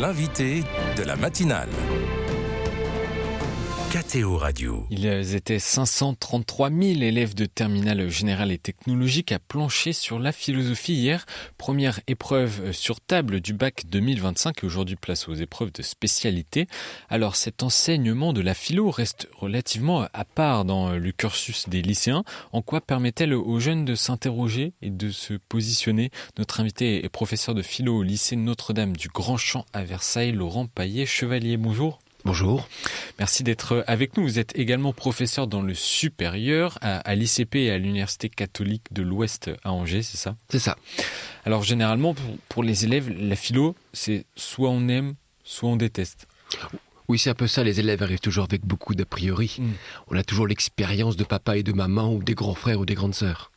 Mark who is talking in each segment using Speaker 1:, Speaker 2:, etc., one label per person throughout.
Speaker 1: l'invité de la matinale. KTO Radio.
Speaker 2: Ils étaient 533 000 élèves de terminale générale et technologique à plancher sur la philosophie hier. Première épreuve sur table du bac 2025 et aujourd'hui place aux épreuves de spécialité. Alors cet enseignement de la philo reste relativement à part dans le cursus des lycéens. En quoi permet-elle aux jeunes de s'interroger et de se positionner? Notre invité est professeur de philo au lycée Notre-Dame du Grand Champ à Versailles, Laurent Paillet-Chevalier. Bonjour.
Speaker 3: Bonjour.
Speaker 2: Merci d'être avec nous. Vous êtes également professeur dans le supérieur à l'ICP et à l'Université catholique de l'Ouest à Angers, c'est ça?
Speaker 3: C'est ça.
Speaker 2: Alors généralement, pour les élèves, la philo, c'est soit on aime, soit on déteste.
Speaker 3: Oui, c'est un peu ça. Les élèves arrivent toujours avec beaucoup d'a priori. On a toujours l'expérience de papa et de maman ou des grands frères ou des grandes sœurs.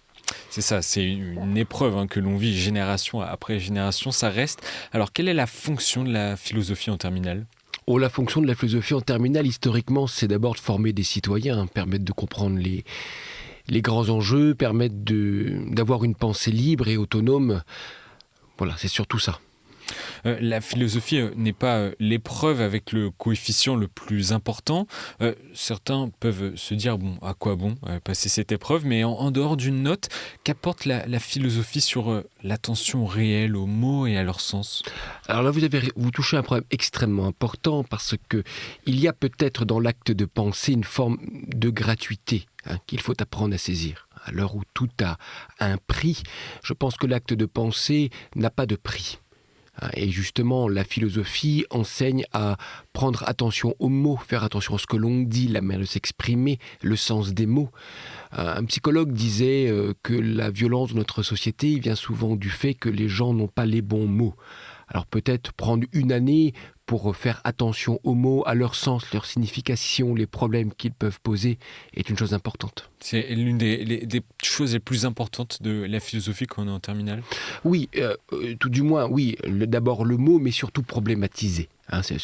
Speaker 2: C'est ça, c'est une épreuve que l'on vit génération après génération, ça reste. Alors quelle est la fonction de la philosophie en terminale ?
Speaker 3: La fonction de la philosophie en terminale, historiquement, c'est d'abord de former des citoyens, permettre de comprendre les grands enjeux, permettre d'avoir une pensée libre et autonome. Voilà, c'est surtout ça.
Speaker 2: La philosophie n'est pas l'épreuve avec le coefficient le plus important. Certains peuvent se dire, à quoi bon passer cette épreuve, mais en dehors d'une note, qu'apporte la philosophie sur l'attention réelle aux mots et à leur sens?
Speaker 3: Alors là, vous touchez un problème extrêmement important parce que il y a peut-être dans l'acte de penser une forme de gratuité qu'il faut apprendre à saisir. À l'heure où tout a un prix, je pense que l'acte de penser n'a pas de prix. Et justement, la philosophie enseigne à prendre attention aux mots, faire attention à ce que l'on dit, la manière de s'exprimer, le sens des mots. Un psychologue disait que la violence de notre société vient souvent du fait que les gens n'ont pas les bons mots. Alors peut-être prendre une année pour faire attention aux mots, à leur sens, leur signification, les problèmes qu'ils peuvent poser, est une chose importante.
Speaker 2: C'est l'une des choses les plus importantes de la philosophie quand on est en terminale?
Speaker 3: Oui, tout du moins, oui. D'abord le mot, mais surtout problématiser. C'est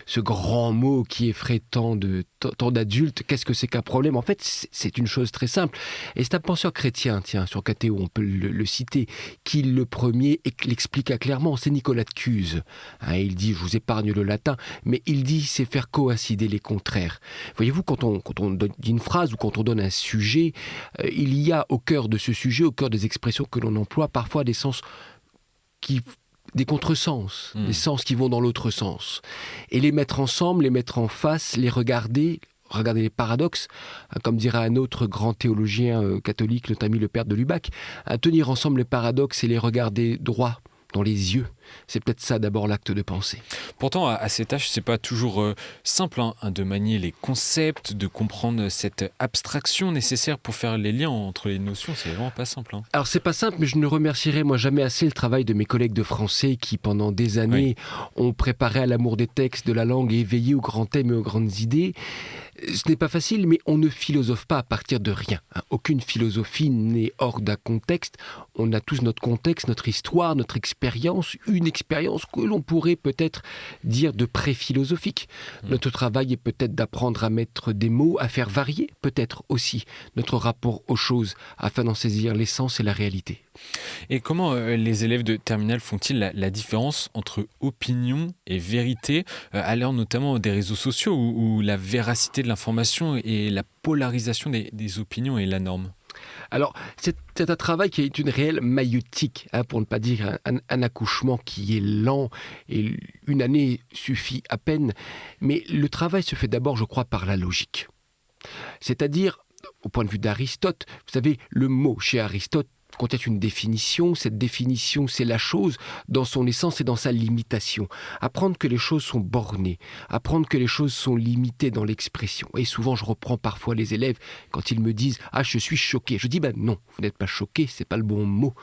Speaker 3: ce grand mot qui effraie tant d'adultes. Qu'est-ce que c'est qu'un problème? En fait, c'est une chose très simple. Et c'est un penseur chrétien, sur KTO, on peut le citer, qui le premier l'expliqua clairement. C'est Nicolas de Cuse. Il dit, je vous épargne le latin, mais il dit, c'est faire coïncider les contraires. Voyez-vous, quand on dit une phrase ou quand on donne un sujet, il y a au cœur de ce sujet, au cœur des expressions que l'on emploie, parfois des sens des contresens, des sens qui vont dans l'autre sens. Et les mettre ensemble, les mettre en face, les regarder les paradoxes, comme dirait un autre grand théologien catholique, notre ami le père de Lubac, tenir ensemble les paradoxes et les regarder droit dans les yeux. C'est peut-être ça d'abord l'acte de penser.
Speaker 2: Pourtant, à cet âge, c'est pas toujours simple de manier les concepts, de comprendre cette abstraction nécessaire pour faire les liens entre les notions. C'est vraiment pas simple.
Speaker 3: Alors c'est pas simple, mais je ne remercierai moi jamais assez le travail de mes collègues de français qui pendant des années ont préparé à l'amour des textes, de la langue et éveillé aux grands thèmes et aux grandes idées. Ce n'est pas facile, mais on ne philosophe pas à partir de rien. Aucune philosophie n'est hors d'un contexte. On a tous notre contexte, notre histoire, notre expérience, une expérience que l'on pourrait peut-être dire de pré-philosophique. Notre travail est peut-être d'apprendre à mettre des mots, à faire varier peut-être aussi notre rapport aux choses, afin d'en saisir l'essence et la réalité.
Speaker 2: Et comment les élèves de terminale font-ils la différence entre opinion et vérité, à l'heure notamment des réseaux sociaux où la véracité de l'information et la polarisation des opinions est la norme?
Speaker 3: Alors, c'est un travail qui est une réelle maïeutique, pour ne pas dire un accouchement qui est lent, et une année suffit à peine. Mais le travail se fait d'abord, je crois, par la logique. C'est-à-dire, au point de vue d'Aristote, vous savez, le mot chez Aristote contient une définition. Cette définition, c'est la chose dans son essence et dans sa limitation. Apprendre que les choses sont bornées, apprendre que les choses sont limitées dans l'expression. Et souvent, je reprends parfois les élèves quand ils me disent « Ah, je suis choqué ». Je dis « Non, vous n'êtes pas choqué, c'est pas le bon mot.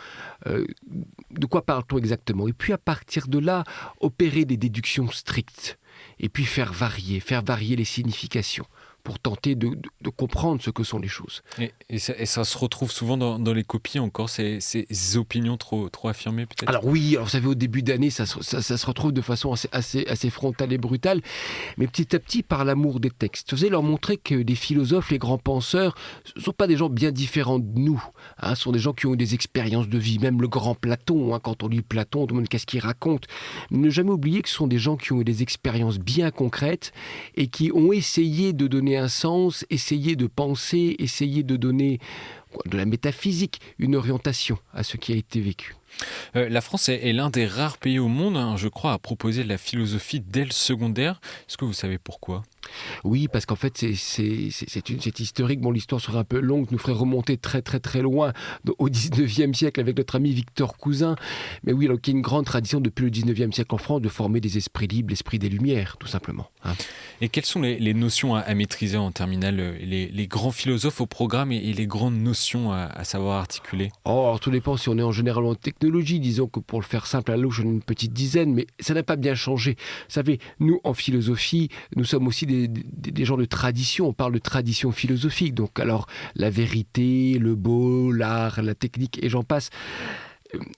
Speaker 3: De quoi parle-t-on exactement ?» Et puis, à partir de là, opérer des déductions strictes. Et puis faire varier les significations. pour tenter de comprendre ce que sont les choses.
Speaker 2: Et ça se retrouve souvent dans les copies encore, ces opinions trop affirmées peut-être.
Speaker 3: Alors oui, vous savez, au début d'année, ça se retrouve de façon assez frontale et brutale, mais petit à petit, par l'amour des textes. Vous allez leur montrer que les philosophes, les grands penseurs, ne sont pas des gens bien différents de nous. Ce sont des gens qui ont eu des expériences de vie. Même le grand Platon, quand on lit Platon, on demande qu'est-ce qu'il raconte. Ne jamais oublier que ce sont des gens qui ont eu des expériences bien concrètes et qui ont essayé de donner un sens, essayé de penser, essayé de donner de la métaphysique, une orientation à ce qui a été vécu.
Speaker 2: La France est l'un des rares pays au monde, je crois, à proposer de la philosophie dès le secondaire. Est-ce que vous savez pourquoi ?
Speaker 3: Oui, parce qu'en fait, c'est historique. Bon, l'histoire serait un peu longue, nous ferait remonter très très très loin au 19e siècle avec notre ami Victor Cousin. Mais oui, donc, il y a une grande tradition depuis le 19e siècle en France de former des esprits libres, l'esprit des Lumières, tout simplement.
Speaker 2: Et quelles sont les notions à maîtriser en terminale, les grands philosophes au programme et les grandes notions à savoir articuler ?
Speaker 3: Alors, tout dépend si on est en général en technologie. Disons que pour le faire simple, à la louche, j'en ai une petite dizaine, mais ça n'a pas bien changé. Vous savez, nous, en philosophie, nous sommes aussi des gens de tradition. On parle de tradition philosophique. Donc, alors, la vérité, le beau, l'art, la technique, et j'en passe.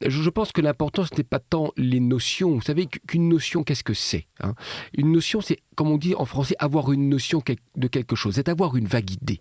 Speaker 3: Je pense que l'important, ce n'est pas tant les notions. Vous savez qu'une notion, qu'est-ce que c'est ? Une notion, c'est, comme on dit en français, avoir une notion de quelque chose. C'est avoir une vague idée.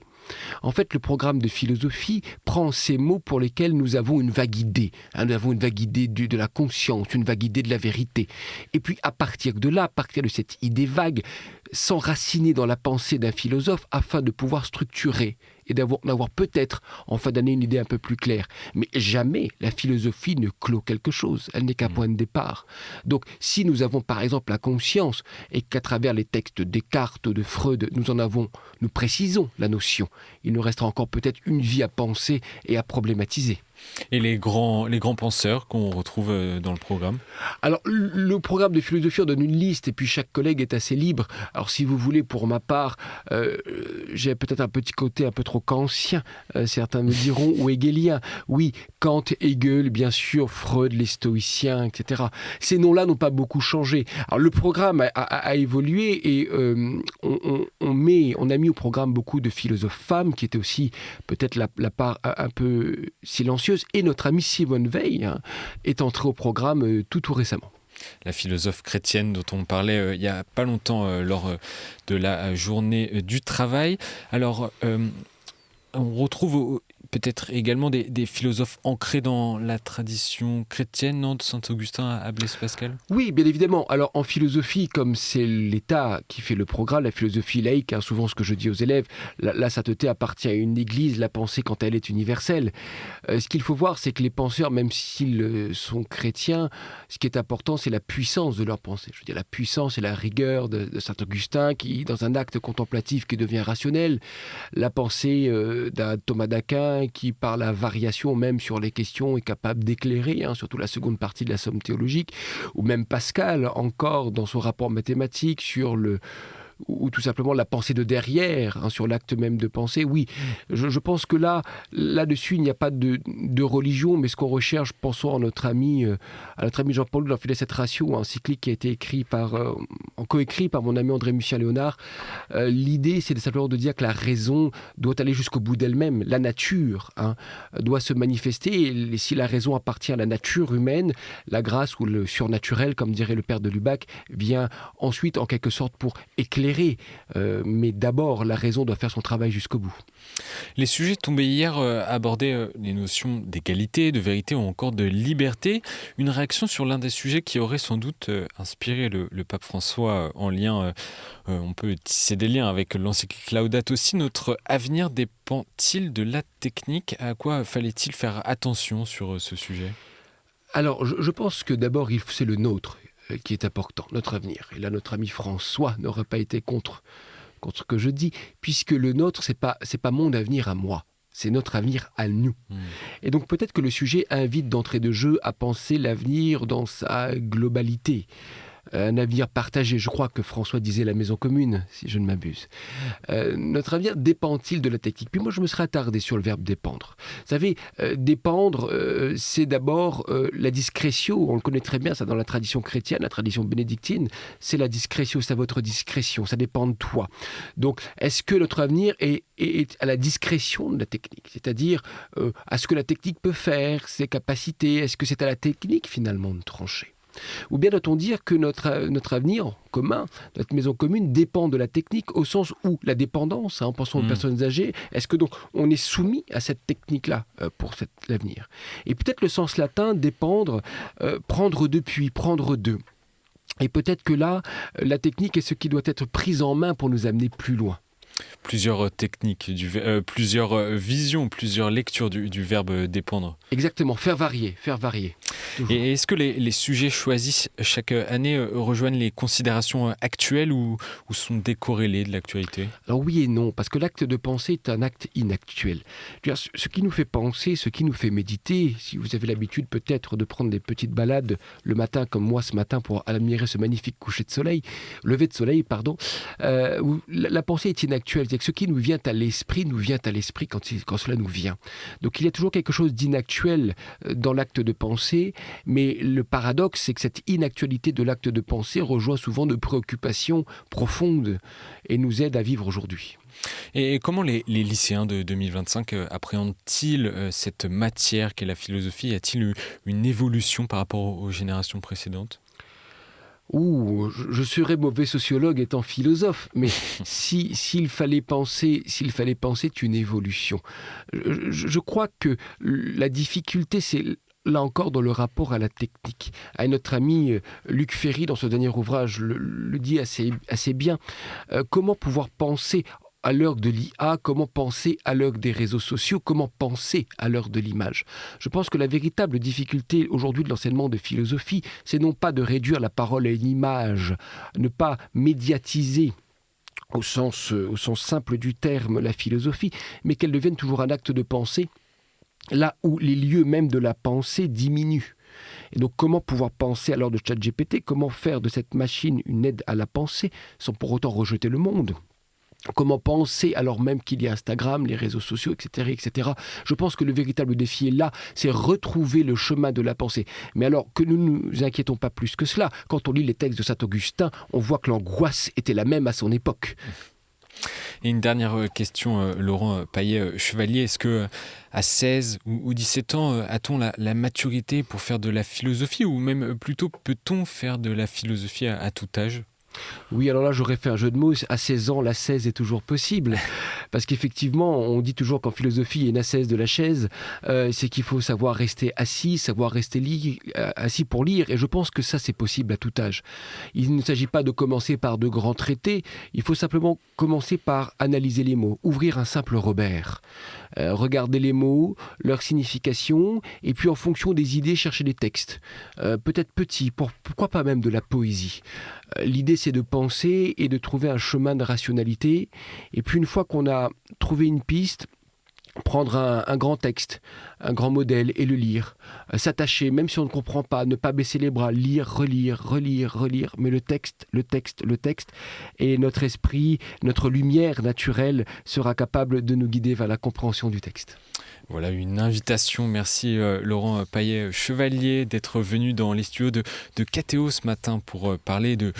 Speaker 3: En fait, le programme de philosophie prend ces mots pour lesquels nous avons une vague idée. Nous avons une vague idée de la conscience, une vague idée de la vérité. Et puis, à partir de là, à partir de cette idée vague, s'enraciner dans la pensée d'un philosophe afin de pouvoir structurer et d'avoir peut-être en fin d'année une idée un peu plus claire. Mais jamais la philosophie ne clôt quelque chose. Elle n'est qu'un point de départ. Donc, si nous avons par exemple la conscience et qu'à travers les textes de Descartes ou de Freud, nous précisons la notion, il nous restera encore peut-être une vie à penser et à problématiser.
Speaker 2: Et les grands penseurs qu'on retrouve dans le programme ? Alors,
Speaker 3: le programme de philosophie, on donne une liste et puis chaque collègue est assez libre. Alors, si vous voulez, pour ma part, j'ai peut-être un petit côté un peu trop kantien, certains me diront, ou hegelien. Oui, Kant, Hegel, bien sûr, Freud, les stoïciens, etc. Ces noms-là n'ont pas beaucoup changé. Alors, le programme a évolué et on a mis au programme beaucoup de philosophes femmes qui étaient aussi peut-être la part un peu silencieuse. Et notre amie Simone Veil est entrée au programme tout récemment.
Speaker 2: La philosophe chrétienne dont on parlait il n'y a pas longtemps lors de la journée du travail. Alors, on retrouve peut-être également des philosophes ancrés dans la tradition chrétienne, non, de Saint-Augustin à Blaise Pascal ?
Speaker 3: Oui, bien évidemment. Alors, en philosophie, comme c'est l'État qui fait le programme, la philosophie laïque, souvent ce que je dis aux élèves, la sainteté appartient à une église, la pensée, quand elle est universelle. Ce qu'il faut voir, c'est que les penseurs, même s'ils sont chrétiens, ce qui est important, c'est la puissance de leur pensée. Je veux dire, la puissance et la rigueur de Saint-Augustin, qui, dans un acte contemplatif qui devient rationnel, la pensée d'un Thomas d'Aquin, qui, par la variation même sur les questions, est capable d'éclairer, surtout la seconde partie de la somme théologique, ou même Pascal, encore dans son rapport mathématique sur ou tout simplement la pensée de derrière, sur l'acte même de penser. Oui, je pense que là-dessus, il n'y a pas de religion, mais ce qu'on recherche, pensons à notre ami Jean-Paul dans Philosophe Ratio, un encyclique qui a été coécrit par mon ami André Lucien-Léonard. L'idée, c'est simplement de dire que la raison doit aller jusqu'au bout d'elle-même. La nature doit se manifester, et si la raison appartient à la nature humaine, la grâce ou le surnaturel, comme dirait le père de Lubac, vient ensuite en quelque sorte pour éclairer. Mais d'abord, la raison doit faire son travail jusqu'au bout.
Speaker 2: Les sujets tombés hier abordaient les notions d'égalité, de vérité ou encore de liberté. Une réaction sur l'un des sujets qui aurait sans doute inspiré le pape François en lien, on peut tisser des liens avec l'encyclique Laudato Si. Notre avenir dépend-il de la technique ? À quoi fallait-il faire attention sur ce sujet ?
Speaker 3: Alors, je pense que d'abord, c'est le nôtre qui est important, notre avenir. Et là, notre ami François n'aurait pas été contre ce que je dis, puisque le nôtre, c'est pas mon avenir à moi, c'est notre avenir à nous. Et donc peut-être que le sujet invite d'entrée de jeu à penser l'avenir dans sa globalité. un avenir partagé. Je crois que François disait la maison commune, si je ne m'abuse. Notre avenir dépend-il de la technique? Puis moi, je me serais attardé sur le verbe dépendre. Vous savez, dépendre, c'est d'abord la discrétion. On le connaît très bien, ça, dans la tradition chrétienne, la tradition bénédictine. C'est la discrétion, c'est à votre discrétion, ça dépend de toi. Donc, est-ce que notre avenir est à la discrétion de la technique? C'est-à-dire à ce que la technique peut faire, ses capacités? Est-ce que c'est à la technique, finalement, de trancher? Ou bien doit-on dire que notre avenir commun, notre maison commune dépend de la technique au sens où la dépendance, en pensant aux personnes âgées, est-ce que donc on est soumis à cette technique-là pour l'avenir? Et peut-être le sens latin, dépendre, prendre depuis, prendre d'eux. Et peut-être que là, la technique est ce qui doit être pris en main pour nous amener plus loin.
Speaker 2: Plusieurs techniques, plusieurs visions, plusieurs lectures du verbe dépendre.
Speaker 3: Exactement, faire varier. Toujours.
Speaker 2: Et est-ce que les sujets choisis chaque année rejoignent les considérations actuelles ou sont décorrélés de l'actualité?
Speaker 3: Alors oui et non, parce que l'acte de penser est un acte inactuel. Je veux dire, ce qui nous fait penser, ce qui nous fait méditer, si vous avez l'habitude peut-être de prendre des petites balades le matin comme moi ce matin pour admirer ce magnifique lever de soleil, la pensée est inactuelle. C'est-à-dire que ce qui nous vient à l'esprit quand cela nous vient. Donc il y a toujours quelque chose d'inactuel dans l'acte de pensée, mais le paradoxe, c'est que cette inactualité de l'acte de pensée rejoint souvent nos préoccupations profondes et nous aide à vivre aujourd'hui.
Speaker 2: Et comment les lycéens de 2025 appréhendent-ils cette matière qu'est la philosophie? Y a-t-il une évolution par rapport aux générations précédentes?
Speaker 3: Je serais mauvais sociologue étant philosophe, mais s'il fallait penser, c'est une évolution. Je crois que la difficulté, c'est là encore dans le rapport à la technique. Notre ami Luc Ferry, dans ce dernier ouvrage, le dit assez bien. Comment pouvoir penser à l'heure de l'IA, comment penser à l'heure des réseaux sociaux, comment penser à l'heure de l'image. Je pense que la véritable difficulté aujourd'hui de l'enseignement de philosophie, c'est non pas de réduire la parole à une image, ne pas médiatiser au sens simple du terme la philosophie, mais qu'elle devienne toujours un acte de pensée, là où les lieux même de la pensée diminuent. Et donc comment pouvoir penser à l'heure de ChatGPT, comment faire de cette machine une aide à la pensée sans pour autant rejeter le monde? Comment penser alors même qu'il y a Instagram, les réseaux sociaux, etc., etc. Je pense que le véritable défi est là, c'est retrouver le chemin de la pensée. Mais alors que nous ne nous inquiétons pas plus que cela. Quand on lit les textes de saint Augustin, on voit que l'angoisse était la même à son époque.
Speaker 2: Et une dernière question, Laurent Paillet-Chevalier, est-ce que à 16 ou 17 ans, a-t-on la maturité pour faire de la philosophie, ou même plutôt peut-on faire de la philosophie à tout âge?
Speaker 3: Oui, alors là, j'aurais fait un jeu de mots. À 16 ans, l'ascèse est toujours possible. Parce qu'effectivement, on dit toujours qu'en philosophie, il y a une ascèse de la chaise. C'est qu'il faut savoir rester assis, savoir rester assis pour lire. Et je pense que ça, c'est possible à tout âge. Il ne s'agit pas de commencer par de grands traités. Il faut simplement commencer par analyser les mots, ouvrir un simple Robert. Regarder les mots, leur signification, et puis en fonction des idées, chercher des textes. Peut-être petits, pourquoi pas même de la poésie. L'idée, c'est de penser et de trouver un chemin de rationalité. Et puis une fois qu'on a trouvé une piste, prendre un grand texte, un grand modèle et le lire. S'attacher, même si on ne comprend pas, ne pas baisser les bras, lire, relire, mais le texte. Et notre esprit, notre lumière naturelle sera capable de nous guider vers la compréhension du texte.
Speaker 2: Voilà une invitation. Merci Laurent Paillet-Chevalier d'être venu dans les studios de KTO ce matin pour parler de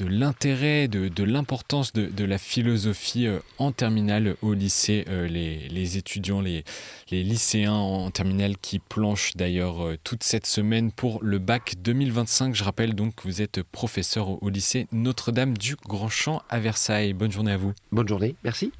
Speaker 2: l'intérêt, de l'importance de la philosophie en terminale au lycée. Les étudiants, les lycéens en terminale qui planchent d'ailleurs toute cette semaine pour le bac 2025. Je rappelle donc que vous êtes professeur au lycée Notre-Dame du Grand Champ à Versailles. Bonne journée à vous.
Speaker 3: Bonne journée, merci.